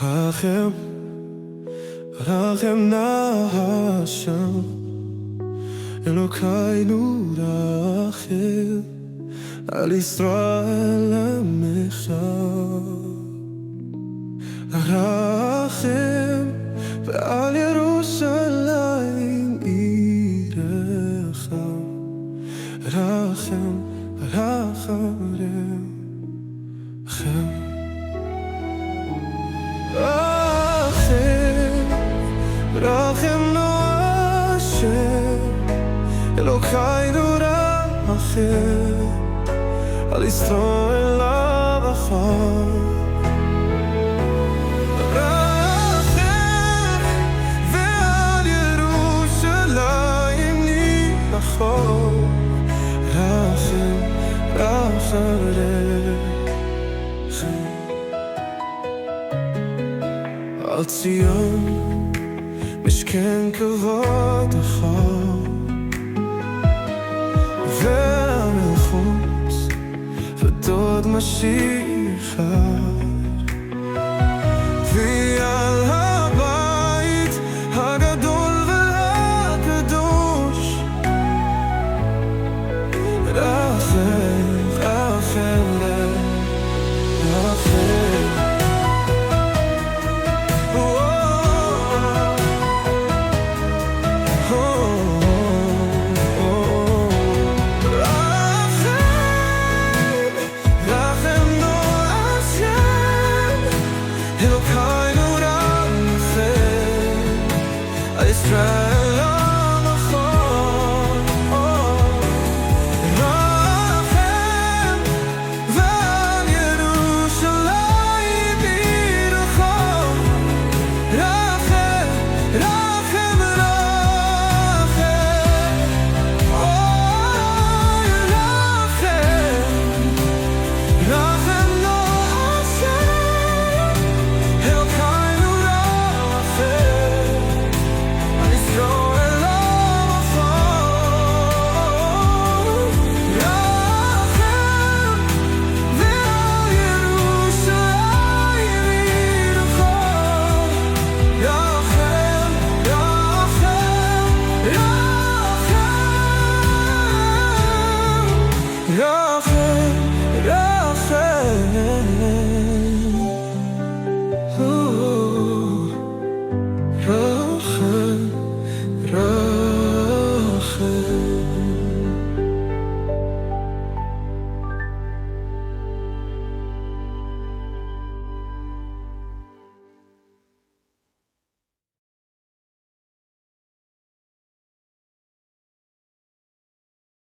רחם, רחם נא השם, אלוקינו רחם על ישראל עמך. רחם ועל ירושלים עירך, רחם, רחם, רחם. רחם נא השם, אלוקינו רחם על ישראל עמך. רחם ועל ירושלים ניחם, רחם, רחם, רחם. על ציון משכן כבודך והמלכות ודוד משיחה.